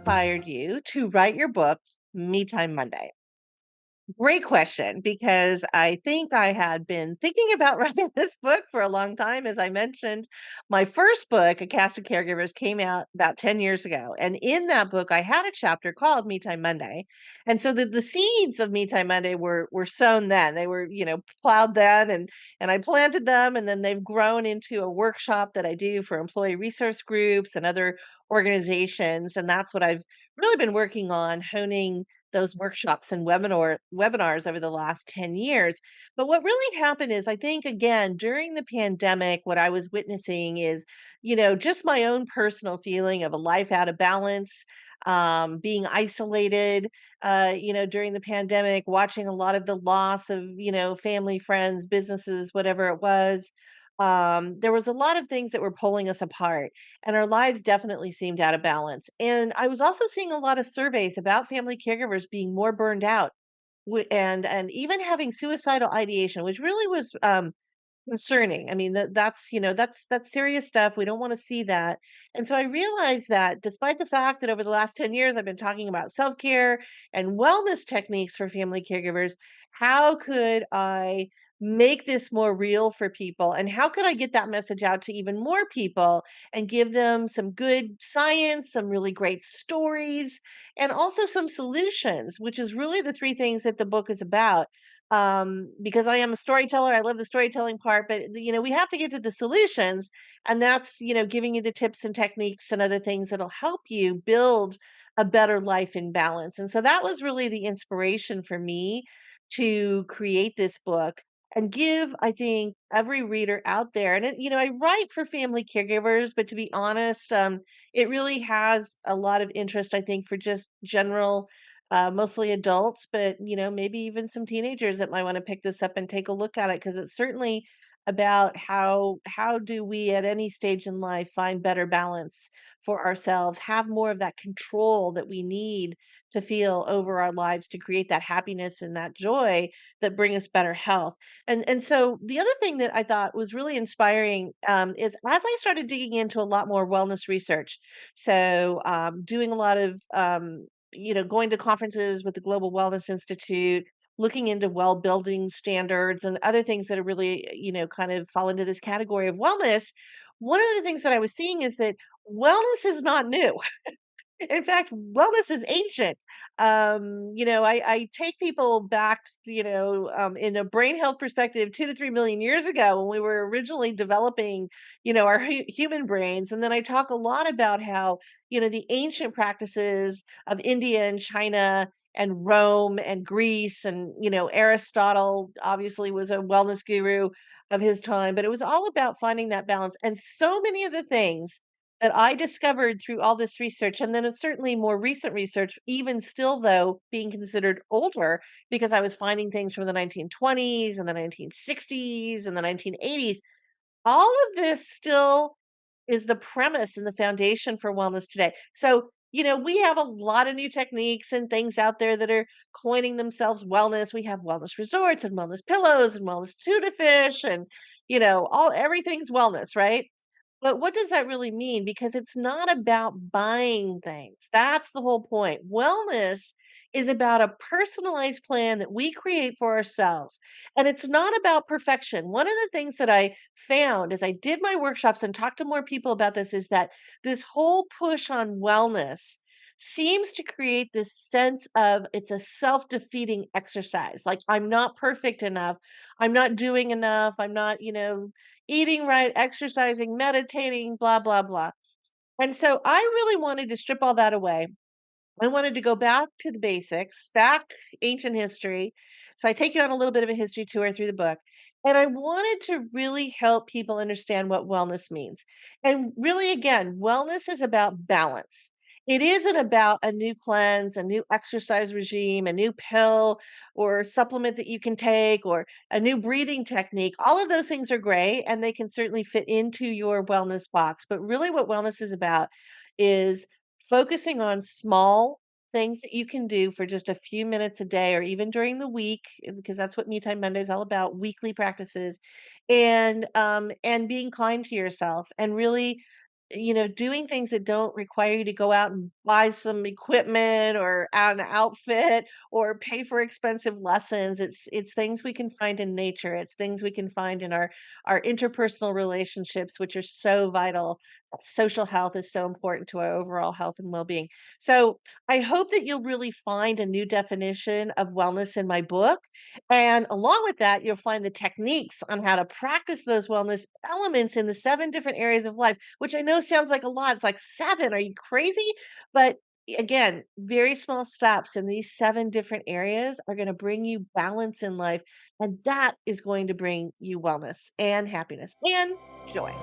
inspired you to write your book, Me Time Monday? Great question, because I think I had been thinking about writing this book for a long time. As I mentioned, my first book, A Cast of Caregivers, came out about 10 years ago. And in that book, I had a chapter called Me Time Monday. And so the seeds of Me Time Monday were sown then. They were, plowed then and I planted them, and then they've grown into a workshop that I do for employee resource groups and other organizations. And that's what I've really been working on, honing those workshops and webinars over the last 10 years. But what really happened is, I think, again, during the pandemic, what I was witnessing is, just my own personal feeling of a life out of balance, being isolated, during the pandemic, watching a lot of the loss of, family, friends, businesses, whatever it was. There was a lot of things that were pulling us apart, and our lives definitely seemed out of balance. And I was also seeing a lot of surveys about family caregivers being more burned out, and even having suicidal ideation, which really was concerning. I mean, that's serious stuff. We don't want to see that. And so I realized that despite the fact that over the last 10 years I've been talking about self-care and wellness techniques for family caregivers, how could I make this more real for people, and how could I get that message out to even more people and give them some good science, some really great stories, and also some solutions, which is really the three things that the book is about. Because I am a storyteller, I love the storytelling part, but we have to get to the solutions, and that's giving you the tips and techniques and other things that'll help you build a better life in balance. And so that was really the inspiration for me to create this book and give, I think, every reader out there. And I write for family caregivers, but to be honest, it really has a lot of interest, I think, for just general, mostly adults, but maybe even some teenagers that might want to pick this up and take a look at it, because it's certainly about how do we at any stage in life find better balance for ourselves, have more of that control that we need to feel over our lives, to create that happiness and that joy that bring us better health. And so the other thing that I thought was really inspiring, is as I started digging into a lot more wellness research, so doing a lot of going to conferences with the Global Wellness Institute, looking into well building standards and other things that are really, kind of fall into this category of wellness. One of the things that I was seeing is that wellness is not new. In fact, wellness is ancient. I take people back, in a brain health perspective, 2 to 3 million years ago, when we were originally developing, our human brains. And then I talk a lot about how, the ancient practices of India and China and Rome and Greece, and, Aristotle obviously was a wellness guru of his time, but it was all about finding that balance. And so many of the things that I discovered through all this research, and then it's certainly more recent research, even still, though, being considered older, because I was finding things from the 1920s and the 1960s and the 1980s. All of this still is the premise and the foundation for wellness today. So, we have a lot of new techniques and things out there that are coining themselves wellness. We have wellness resorts and wellness pillows and wellness tuna fish, and, all everything's wellness, right? But what does that really mean? Because it's not about buying things. That's the whole point. Wellness is about a personalized plan that we create for ourselves. And it's not about perfection. One of the things that I found as I did my workshops and talked to more people about this is that this whole push on wellness seems to create this sense of it's a self-defeating exercise. Like, I'm not perfect enough. I'm not doing enough. I'm not, eating right, exercising, meditating, blah, blah, blah. And so I really wanted to strip all that away. I wanted to go back to the basics, back ancient history. So I take you on a little bit of a history tour through the book. And I wanted to really help people understand what wellness means. And really, again, wellness is about balance. It isn't about a new cleanse, a new exercise regime, a new pill or supplement that you can take, or a new breathing technique. All of those things are great, and they can certainly fit into your wellness box. But really, what wellness is about is focusing on small things that you can do for just a few minutes a day, or even during the week, because that's what Me Time Monday is all about, weekly practices, and being kind to yourself, and really doing things that don't require you to go out and buy some equipment or an outfit or pay for expensive lessons. It's things we can find in nature. It's things we can find in our interpersonal relationships, which are so vital. Social health is so important to our overall health and well-being. So I hope that you'll really find a new definition of wellness in my book. And along with that, you'll find the techniques on how to practice those wellness elements in the 7 different areas of life, which I know sounds like a lot. It's like 7. Are you crazy? But again, very small steps in these 7 different areas are going to bring you balance in life. And that is going to bring you wellness and happiness and joy.